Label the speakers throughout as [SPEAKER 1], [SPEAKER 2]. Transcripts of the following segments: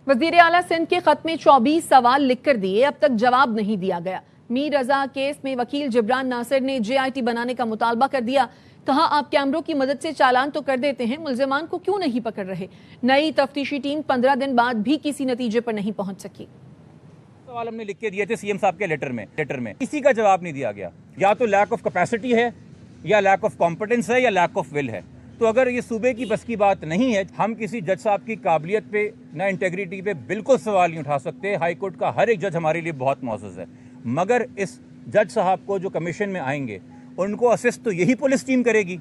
[SPEAKER 1] वजीर आला सिंध के खत में 24 सवाल लिख कर दिए, अब तक जवाब नहीं दिया गया। मीर रजा केस में वकील जिब्रान नासिर ने JIT बनाने का मुतालबा कर दिया। कहा, आप कैमरों की मदद से चालान तो कर देते हैं, मुल्जिमान को क्यों नहीं पकड़ रहे? नई तफ्तीशी टीम 15 दिन बाद भी किसी नतीजे पर नहीं पहुंच सकी।
[SPEAKER 2] सवाल हमने लिख के दिए थे CM साहब के लेटर में किसी का जवाब नहीं दिया गया। या तो लैक ऑफ कैपेसिटी है, या लैक ऑफ कॉम्पिटेंस है, या लैक ऑफ विल है। तो अगर ये सूबे की बस की बात नहीं है, हम किसी जज साहब की काबिलियत पे ना इंटेग्रिटी पे बिल्कुल सवाल नहीं उठा सकते। हाई कोर्ट का हर एक जज हमारे लिए बहुत मौजूद है, मगर इस जज साहब को जो कमीशन में आएंगे उनको असिस्ट तो यही पुलिस टीम करेगी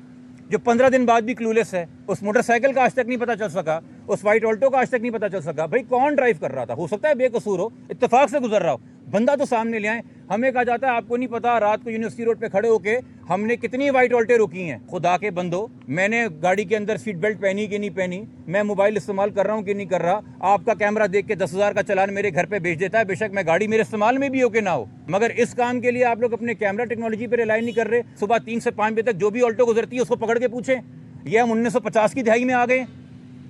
[SPEAKER 2] जो 15 दिन बाद भी क्लूलेस है। उस मोटरसाइकिल का आज तक नहीं पता चल सका, उस वाइट ऑल्टो का आज तक नहीं पता चल सका। भाई कौन ड्राइव कर रहा था? हो सकता है बेकसूर हो, इत्तेफाक से गुजर रहा हो, बंदा तो सामने ले आए। हमें कहा जाता है आपको नहीं पता रात को यूनिवर्सिटी रोड पे खड़े होके हमने कितनी वाइट ऑल्टे रोकी हैं। खुदा के बंदो, मैंने गाड़ी के अंदर सीट बेल्ट पहनी कि नहीं पहनी, मैं मोबाइल इस्तेमाल कर रहा हूँ कि नहीं कर रहा, आपका कैमरा देख के 10,000 का चालान मेरे घर पे भेज देता है। बेशक मैं गाड़ी मेरे इस्तेमाल में भी हो के ना हो, मगर इस काम के लिए आप लोग अपने कैमरा टेक्नोलॉजी पे रिलाई नहीं कर रहे। सुबह 3 से 5 बजे तक जो भी ऑल्टो गुजरती है उसको पकड़ के पूछें। ये हम 1950 की दहाई में आ गए,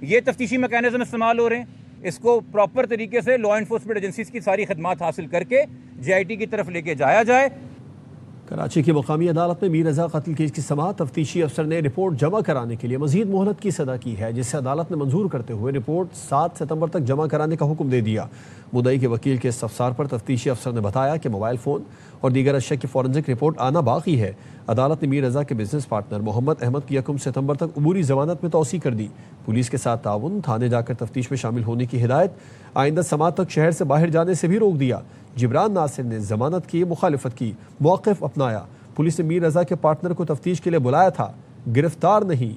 [SPEAKER 2] ये तफ्तीशी मैकेनिज्म इस्तेमाल हो रहे हैं। इसको प्रॉपर तरीके से लॉ एनफोर्समेंट एजेंसीज की सारी खदमात हासिल करके JIT की तरफ लेके जाया जाए।
[SPEAKER 3] कराची की मुकामी अदालत में मीर रजा कत्ल केस की समाअत तफ्तीशी अफसर ने रिपोर्ट जमा कराने के लिए मजीद मोहलत की सदा की है, जिसे अदालत ने मंजूर करते हुए रिपोर्ट 7 सितंबर तक जमा कराने का हुक्म दे दिया। मुद्दई के वकील के इस्तफसार पर तफ्तीशी अफसर ने बताया कि मोबाइल फ़ोन और दीगर अशिया की फॉरेंसिक रिपोर्ट आना बाकी है। अदालत ने मीर रजा के बिजनेस पार्टनर मोहम्मद अहमद की 1 सितंबर तक अबूरी जमानत में तौसी कर दी। पुलिस के साथ ताउन, थाने जाकर तफ्तीश में शामिल होने की हिदायत, आइंदा समाअत तक शहर से बाहर जाने से भी रोक दिया। जिब्रान नासिर ने जमानत की मुखालिफत की, मौक़िफ़ अपनाया। पुलिस ने मीर रजा के पार्टनर को तफ्तीश के लिए बुलाया था, गिरफ्तार नहीं।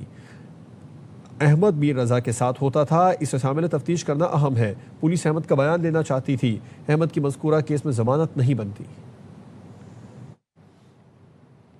[SPEAKER 3] अहमद मीर रजा के साथ होता था, इसे शामिल तफ्तीश करना अहम है। पुलिस अहमद का बयान लेना चाहती थी। अहमद की मज़कूरा केस में जमानत नहीं बनती।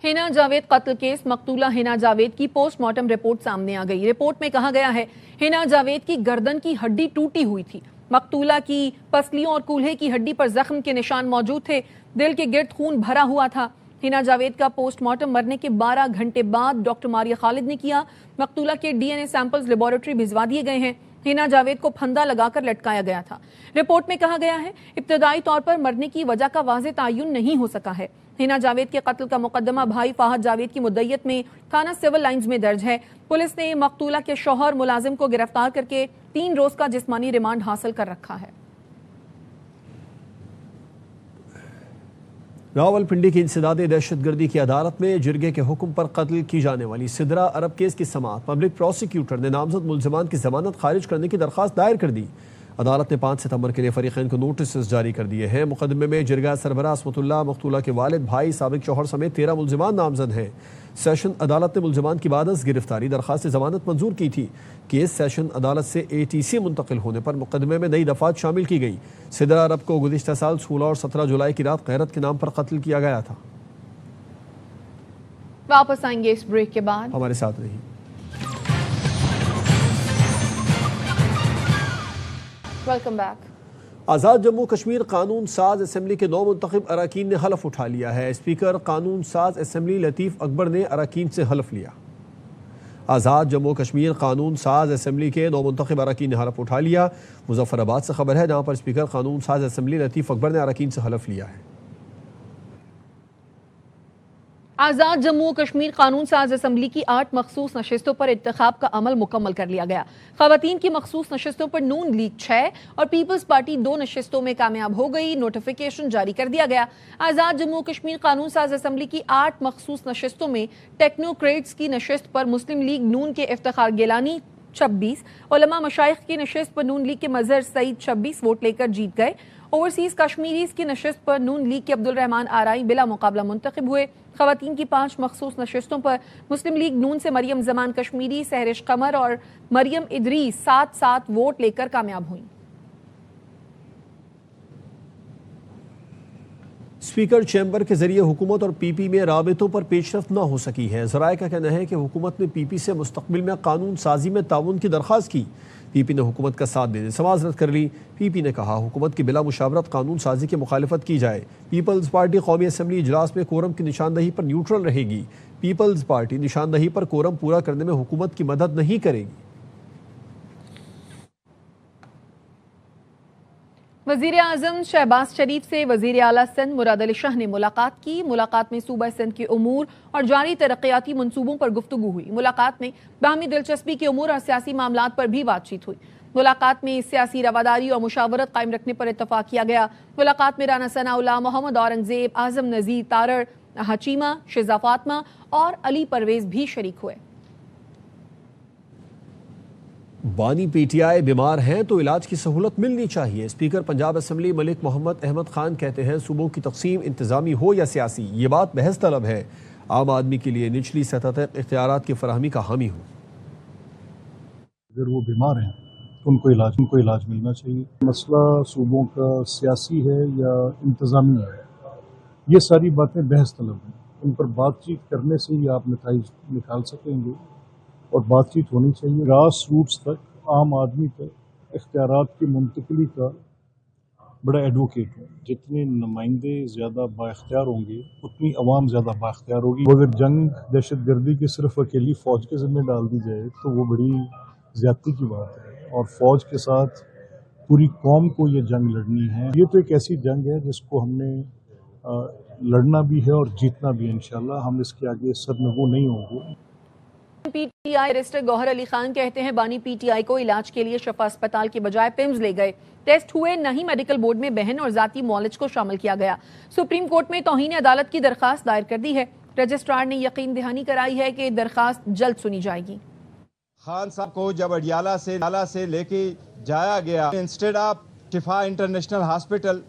[SPEAKER 1] हिना जावेद कत्ल केस, मकतूला हिना जावेद की पोस्टमार्टम रिपोर्ट सामने आ गई। रिपोर्ट में कहा गया है हिना जावेद की गर्दन की हड्डी टूटी हुई थी। मकतूला की पसलियों और कूल्हे की हड्डी पर जख्म के निशान मौजूद थे। दिल के गिर्द खून भरा हुआ था। हिना जावेद का पोस्टमार्टम मरने के 12 घंटे बाद डॉक्टर मारिया खालिद ने किया। मकतूला के DNA सैंपल्स लेबोरेटरी भिजवा दिए गए हैं। हिना जावेद को फंदा लगाकर लटकाया गया था। रिपोर्ट में कहा गया है इब्तदाई तौर पर मरने की वजह का वाज़ेह तायुन नहीं हो सका है। हिना जावेद के कत्ल का मुकदमा भाई फाहद जावेद की मुद्दयत में थाना सिविल लाइंस में दर्ज है। पुलिस ने मकतूला के शौहर मुलाजिम को गिरफ्तार करके 3 रोज का जिस्मानी रिमांड हासिल कर रखा है।
[SPEAKER 3] रावलपिंडी की इंसदादे दहशतगर्दी की अदालत में जिरगे के हुक्म पर कत्ल की जाने वाली सिदरा अरब केस की समाअत, पब्लिक प्रोसिक्यूटर ने नामजद मुल्जिमान की जमानत खारिज करने की दरख्वास्त दायर कर दी। अदालत ने 5 सितंबर के लिए फरीकैन को नोटिस जारी कर दिए हैं। मुकदमे में जिरगा सरबराह असमतुल्लाह, मकतूला के वालिद, भाई, साबिक शौहर समेत 13 मुल्जिमान नामजद हैं। सेशन अदालत ने मुल्जिमान की बादस गिरफ्तारी दरख्वास्त जमानत मंजूर की थी। केस सेशन अदालत से ATC मुंतकिल होने पर मुकदमे में नई दफात शामिल की गई। सिदरा अरब को गुज़िश्ता साल 16 और 17 जुलाई की रात गैरत के नाम पर कत्ल किया गया था।
[SPEAKER 1] वापस आएंगे इस ब्रेक के बाद,
[SPEAKER 3] हमारे साथ रही।
[SPEAKER 1] Welcome back.
[SPEAKER 3] आज़ाद जम्मू कश्मीर कानून साज असम्बली के 9 मुंतखब अरकान ने हलफ उठा लिया है। स्पीकर कानून साज असम्बली लतीफ़ अकबर ने अरकान से हलफ लिया। आज़ाद जम्मू कश्मीर कानून साज असम्बली के 9 मुंतखब अरकान ने हलफ उठा लिया। मुजफ्फराबाद से खबर है, जहाँ पर स्पीकर कानून साज असम्बली लतीफ़ अकबर ने अरकान से हलफ लिया है।
[SPEAKER 1] आज़ाद जम्मू कश्मीर कानून साज असम्बली की 8 मखसूस नशिस्तों पर इंतखाब का अमल मुकम्मल कर लिया गया। खवातीन की मखसूस नशिस्तों पर नून लीग 6 और पीपल्स पार्टी 2 नशिस्तों में कामयाब हो गई। नोटिफिकेशन जारी कर दिया गया। आज़ाद जम्मू कश्मीर कानून साज असम्बली की 8 मखसूस नशिस्तों में टेक्नोक्रेट्स की नशिस्त पर मुस्लिम लीग नून के इफ्तिखार गिलानी 26, उलमा मशाइख की नशिस्त पर नून लीग के मजहर सईद 26 वोट लेकर जीत गए। ओवरसीज कश्मीरीज की नशिस्त पर नून लीग के अब्दुल रहमान आराई बिला मुकाबला मुंतखब हुए। खवातीन की 5 मखसूस नशिस्तों पर मुस्लिम लीग नून से मरियम जमान कश्मीरी, सहरिश कमर और मरियम इदरीस 7-7 वोट लेकर कामयाब हुई।
[SPEAKER 3] स्पीकर चैम्बर के जरिए हुकूमत और PP में राबितों पर पेशरफ्त न हो सकी है। ज़राए का कहना है कि हुकूमत ने PP से मुस्तकबिल में कानून साजी में ताउन की दरख्वास्त की। PP ने हुकूमत का साथ देने से माज़रत कर ली। PP ने कहा हुकूमत की बिला मुशावरत कानून साजी की मुखालिफत की जाए। पीपल्स पार्टी कौमी असम्बली इजलास में कोरम की निशानदही पर न्यूट्रल रहेगी। पीपल्स पार्टी निशानदही पर कोरम पूरा करने में हुकूमत की मदद नहीं करेगी।
[SPEAKER 1] वजीर आजम शहबाज शरीफ से वजीर आला सिंध मुराद अली शाह ने मुलाकात की। मुलाकात में सूबा सिंध के उमूर और जारी तरक्याती मंसूबों पर गुफ्तगू हुई। मुलाकात में बाहमी दिलचस्पी के उमूर और सियासी मामलात पर भी बातचीत हुई। मुलाकात में सियासी रवादारी और मुशावरत कायम रखने पर इत्तफाक किया गया। मुलाकात में राना सनाउल्लाह, मोहम्मद औरंगजेब, आजम नज़ीर तारड़, हचीमा, शिजा फातमा और अली परवेज भी शरीक हुए।
[SPEAKER 3] बानी पीटीआई बीमार हैं तो इलाज की सहूलत मिलनी चाहिए। स्पीकर पंजाब असम्बली मलिक मोहम्मद अहमद खान कहते हैं सूबों की तकसीम इंतजामी हो या सियासी, ये बात बहस तलब है। आम आदमी के लिए निचली सतह तक इख्तियारात की फराहमी का हामी हूँ।
[SPEAKER 4] अगर वो बीमार हैं तो उनको इलाज मिलना चाहिए। मसला सूबों का सियासी है या इंतजामी है, ये सारी बातें बहस तलब हैं। इन पर बातचीत करने से ही आप नतीजे निकाल सकेंगे और बातचीत होनी चाहिए। ग्रास रूट्स तक, आम आदमी तक इख्तियारात की मुंतकिली का बड़ा एडवोकेट हूँ। जितने नुमाइंदे ज़्यादा बाइख्तियार होंगे उतनी अवाम ज़्यादा बाइख्तियार होगी। अगर जंग दहशत गर्दी की सिर्फ अकेली फ़ौज के ज़िम्मे डाल दी जाए तो वो बड़ी ज़्यादती की बात है, और फ़ौज के साथ पूरी कौम को ये जंग लड़नी है। ये तो एक ऐसी जंग है जिसको हमने लड़ना भी है और जीतना भी है। इंशाअल्लाह हम इसके आगे सरनगू नहीं होंगे।
[SPEAKER 1] पीटीआई बैरिस्टर गौहर अली खान कहते हैं बानी पीटीआई को इलाज के लिए शफा अस्पताल के बजाय पिम्स ले गए। टेस्ट हुए नहीं, मेडिकल बोर्ड में बहन और जाती मौलिज को शामिल किया गया। सुप्रीम कोर्ट में तौहीन अदालत की दरखास्त दायर कर दी है। रजिस्ट्रार ने यकीन दहानी कराई है कि दरखास्त जल्द सुनी जाएगी।
[SPEAKER 5] खान साहब को जब अडियाला से लेके जाया गया instead of Shifa international hospital,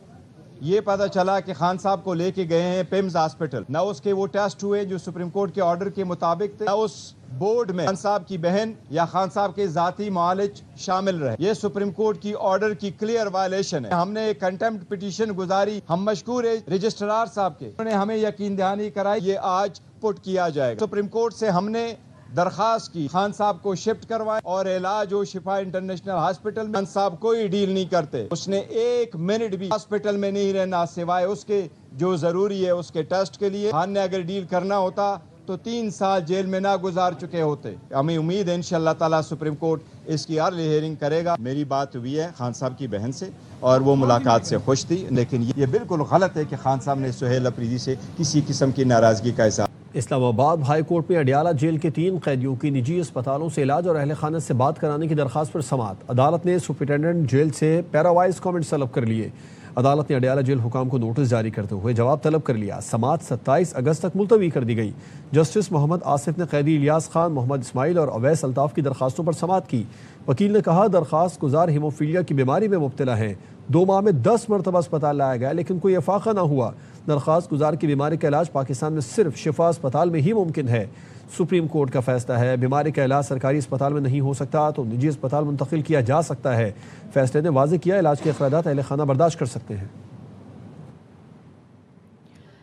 [SPEAKER 5] ये पता चला कि खान साहब को लेके गए हैं पिम्स हॉस्पिटल। ना उसके वो टेस्ट हुए जो सुप्रीम कोर्ट के ऑर्डर के मुताबिक थे, ना उस बोर्ड में खान साहब की बहन या खान साहब के जाती मुआलिज शामिल रहे। ये सुप्रीम कोर्ट की ऑर्डर की क्लियर वायलेशन है। हमने एक कंटेम्प्ट पिटीशन गुजारी, हम मशकूर है रजिस्ट्रार साहब के, उन्होंने हमें यकीन दहानी कराई, ये आज पुट किया जाएगा। सुप्रीम कोर्ट से हमने दरखास्त की खान साहब को शिफ्ट करवाएं और इलाज हो शिफा इंटरनेशनल हॉस्पिटल में। खान साहब कोई डील नहीं करते, उसने एक मिनट भी हॉस्पिटल में नहीं रहना सिवाय उसके जो जरूरी है उसके टेस्ट के लिए। खान ने अगर डील करना होता तो 3 साल जेल में ना गुजार चुके होते। हमें उम्मीद है इंशाअल्लाह ताला सुप्रीम कोर्ट इसकी अर्ली हियरिंग करेगा। मेरी बात हुई है खान साहब की बहन से और वो मुलाकात से खुश थी, लेकिन ये बिल्कुल गलत है कि खान साहब ने सुहेल अफरीदी से किसी किस्म की नाराजगी का इज़हार।
[SPEAKER 3] इस्लामाबाद हाई कोर्ट में अडियाला जेल के 3 कैदियों की निजी अस्पतालों से इलाज और अहल खाना से बात कराने की दरखास्त पर समाअत। अदालत ने सुपरिटेंडेंट जेल से पैरावाइज कमेंट्स तलब कर लिए। अदालत ने अडियाला जेल हुकाम को नोटिस जारी करते हुए जवाब तलब कर लिया। समाअत 27 अगस्त तक मुलतवी कर दी गई। जस्टिस मोहम्मद आसिफ ने कैदी इलियास खान, मोहम्मद इस्माइल और अवैस अल्ताफ़ की दरखास्तों पर समाअत की। वकील ने कहा दरखास्त गुजार हीमोफीलिया की बीमारी में मुब्तला हैं। 2 माह में 10 मरतबा अस्पताल लाया गया लेकिन कोई इफाक़ा ना हुआ। दरखास्त गुजार की बीमारी का इलाज पाकिस्तान में सिर्फ शिफा अस्पताल में ही मुमकिन है। सुप्रीम कोर्ट का फैसला है, बीमारी का इलाज सरकारी अस्पताल में नहीं हो सकता तो निजी अस्पताल मुंतकिल किया जा सकता है। फैसले ने वाज़ेह किया इलाज के अखराजात अहले खाना बर्दाश्त कर सकते हैं।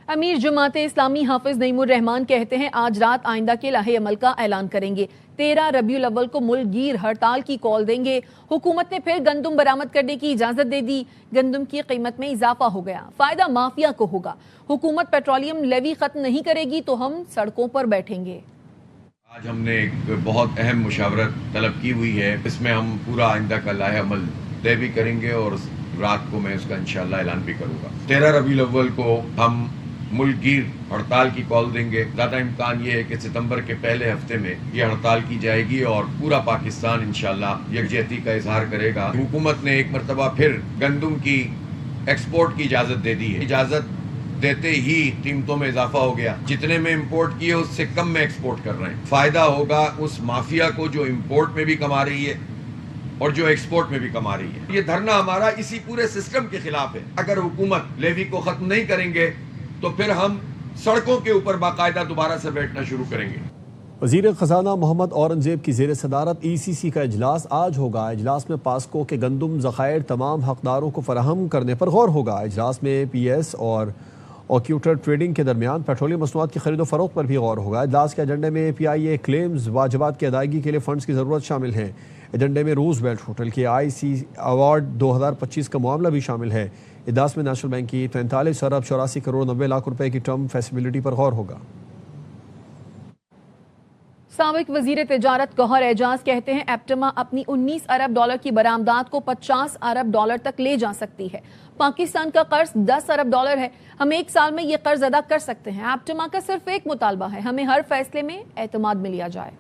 [SPEAKER 1] अमीर जमात इस्लामी हाफिज नईमुर रहमान कहते हैं आज रात आइंदा के लाहे अमल का ऐलान करेंगे। 13 रबीउल अव्वल को मुल्कगीर हड़ताल की कॉल देंगे। हुकूमत ने फिर गंदम बरामद करने की इजाजत दे दी। गंदम की कीमत में इजाफा हो गया, फायदा माफिया को होगा। हुकूमत पेट्रोलियम लेवी खत्म नहीं करेगी तो हम सड़कों पर बैठेंगे।
[SPEAKER 6] आज हमने एक बहुत अहम मुशावरत तलब की हुई है, इसमें हम पूरा आइंदा का लाहे अमल तय भी करेंगे और रात को मैं उसका इंशाअल्लाह ऐलान भी करूँगा। 13 रबीउल अव्वल को हम मुल्कगीर हड़ताल की कॉल देंगे। ज़्यादा इम्कान ये है कि सितंबर के पहले हफ्ते में ये हड़ताल की जाएगी और पूरा पाकिस्तान इंशाअल्लाह यकजहती का इजहार करेगा। हुकूमत ने एक मरतबा फिर गंदम की एक्सपोर्ट की इजाज़त दे दी है। इजाज़त देते ही कीमतों में इजाफा हो गया। जितने में इंपोर्ट किए उससे कम में एक्सपोर्ट कर रहे हैं। फ़ायदा होगा उस माफिया को जो इंपोर्ट में भी कमा रही है और जो एक्सपोर्ट में भी कमा रही है। ये धरना हमारा इसी पूरे सिस्टम के खिलाफ है। अगर हुकूमत लेवी को ख़त्म नहीं करेंगे तो फिर हम सड़कों के ऊपर बाकायदा दोबारा से बैठना शुरू करेंगे।
[SPEAKER 3] वज़ीर ख़ज़ाना मोहम्मद औरंगजेब की ज़ेर सदारत ECC का इजलास आज होगा। इजलास में पास्को के गंदम ज़खायर तमाम हकदारों को फराहम करने पर गौर होगा। इजलास में PS और ऑक्यूटर ट्रेडिंग के दरमियान पेट्रोलियम मसनूआत की खरीदो फरोख्त पर भी गौर होगा। इजलास के एजेंडे में PIA क्लेम्स वाजिबात की अदायगी के लिए फ़ंड्स की ज़रूरत शामिल है। एजेंडे में रूज़वेल्ट होटल के IC अवार्ड 2025 का मामला भी शामिल है। इजलास में नेशनल बैंक की 43 अरब 84 करोड़ 90 लाख रुपए की टर्म फैसिलिटी पर गौर होगा।
[SPEAKER 1] سابق وزیر تجارت گوہر اعجاز کہتے ہیں ایپٹما اپنی 19 ارب ڈالر کی برآمدات کو 50 ارب ڈالر تک لے جا سکتی ہے۔ پاکستان کا قرض 10 ارب ڈالر ہے، ہم ایک سال میں یہ قرض ادا کر سکتے ہیں۔ ایپٹما کا صرف ایک مطالبہ ہے، ہمیں ہر فیصلے میں اعتماد میں لیا جائے۔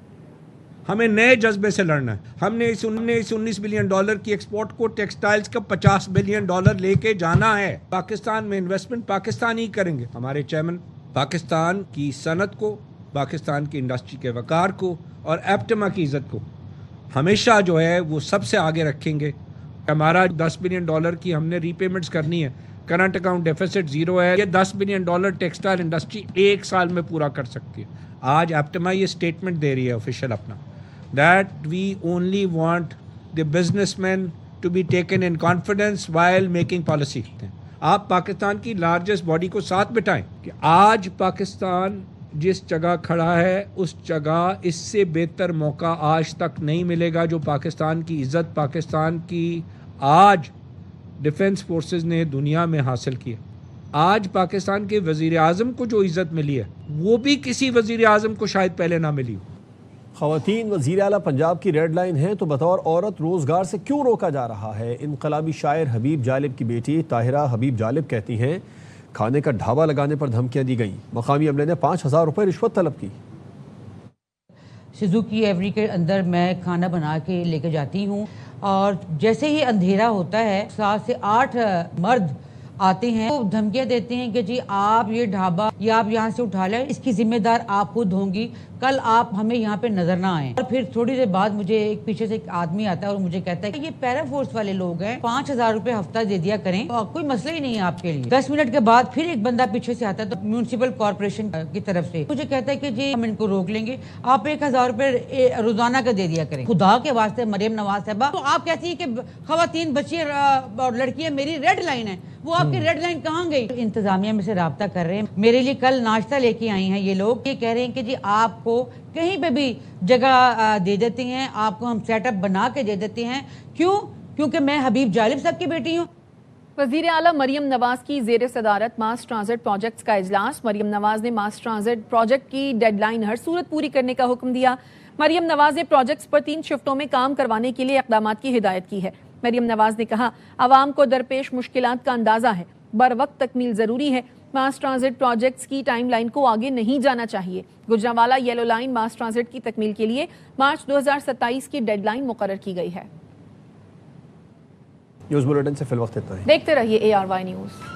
[SPEAKER 7] ہمیں نئے جذبے سے لڑنا ہے۔ ہم نے اس 19 بلین ڈالر کی ایکسپورٹ کو ٹیکسٹائلز کا 50 بلین ڈالر لے کے جانا ہے۔ پاکستان میں انویسٹمنٹ پاکستان ہی کریں گے۔ ہمارے چیئرمین پاکستان کی صنعت کو، پاکستان کی انڈسٹری کے وقار کو اور ایپٹما کی عزت کو ہمیشہ جو ہے وہ سب سے آگے رکھیں گے۔ ہمارا 10 بلین ڈالر کی ہم نے ری پیمنٹس کرنی ہے، کرنٹ اکاؤنٹ ڈیفیسٹ 0 ہے۔ یہ 10 بلین ڈالر ٹیکسٹائل انڈسٹری ایک سال میں پورا کر سکتی ہے۔ آج ایپٹما یہ اسٹیٹمنٹ دے رہی ہے آفیشیل اپنا، that we only want the businessmen to be taken in confidence while making policy۔ آپ پاکستان کی لارجسٹ باڈی کو ساتھ بٹھائیں کہ آج پاکستان جس جگہ کھڑا ہے اس جگہ اس سے بہتر موقع آج تک نہیں ملے گا۔ جو پاکستان کی عزت پاکستان کی آج ڈیفنس فورسز نے دنیا میں حاصل کی ہے، آج پاکستان کے وزیر اعظم کو جو عزت ملی ہے وہ بھی کسی وزیر اعظم کو شاید پہلے نہ ملی ہو۔
[SPEAKER 3] خواتین وزیر اعلیٰ پنجاب کی ریڈ لائن ہیں تو بطور عورت روزگار سے کیوں روکا جا رہا ہے؟ انقلابی شاعر حبیب جالب کی بیٹی طاہرہ حبیب جالب کہتی ہیں کھانے کا ڈھابہ لگانے پر دھمکیاں دی گئیں، مقامی عملے نے 5000 روپے رشوت طلب کی۔
[SPEAKER 8] سوزوکی ایوری کے اندر میں کھانا بنا کے لے کے جاتی ہوں اور جیسے ہی اندھیرا ہوتا ہے 7 سے 8 مرد آتے ہیں، وہ دھمکیاں دیتے ہیں کہ جی آپ یہ ڈھابہ یا آپ یہاں سے اٹھا لیں، اس کی ذمہ دار آپ خود ہوں گی، کل آپ ہمیں یہاں پہ نظر نہ آئیں۔ اور پھر تھوڑی دیر بعد مجھے ایک پیچھے سے ایک آدمی آتا ہے اور مجھے کہتا ہے کہ یہ پیرا فورس والے لوگ ہیں، 5000 روپے ہفتہ دے دیا کریں اور کوئی مسئلہ ہی نہیں ہے آپ کے لیے۔ 10 منٹ کے بعد پھر ایک بندہ پیچھے سے آتا ہے تو میونسپل کارپوریشن کی طرف سے مجھے کہتا ہے کہ جی ہم ان کو روک لیں گے، آپ 1000 روپے روزانہ کا دے دیا کریں۔ خدا کے واسطے مریم نواز صاحبہ، تو آپ کہتی ہیں کہ خواتین بچیاں اور لڑکیاں میری ریڈ لائن ہے، وہ آپ کی ریڈ لائن کہاں گئی؟ انتظامیہ میں سے رابطہ کر رہے ہیں، میرے لیے کل ناشتہ لے کے آئی ہیں یہ لوگ، یہ کہہ رہے ہیں کہ جی آپ کو کہیں پہ بھی جگہ دے دیتے ہیں، آپ کو ہم سیٹ اپ بنا کے دے دیتے ہیں۔ کیوں؟ کیونکہ میں حبیب جالب صاحب کی بیٹی ہوں۔
[SPEAKER 1] وزیر اعلیٰ مریم نواز کی زیر صدارت ماس ٹرانزٹ پروجیکٹس کا اجلاس۔ مریم نواز نے ماس ٹرانزٹ پروجیکٹ کی ڈیڈ لائن ہر صورت پوری کرنے کا حکم دیا۔ مریم نواز نے پروجیکٹس پر 3 شفٹوں میں کام کروانے کے لیے اقدامات کی ہدایت کی ہے۔ مریم نواز نے کہا عوام کو درپیش مشکلات کا اندازہ ہے، بروقت تکمیل ضروری ہے، ماس ٹرانزٹ پروجیکٹس کی ٹائم لائن کو آگے نہیں جانا چاہیے۔ گجرانوالہ یلو لائن ماس ٹرانزٹ کی تکمیل کے لیے مارچ 2027 کی ڈیڈ لائن مقرر کی گئی ہے۔
[SPEAKER 3] نیوز بلیٹن سے فی الوقت اتنا ہی،
[SPEAKER 1] دیکھتے رہیے ARY نیوز۔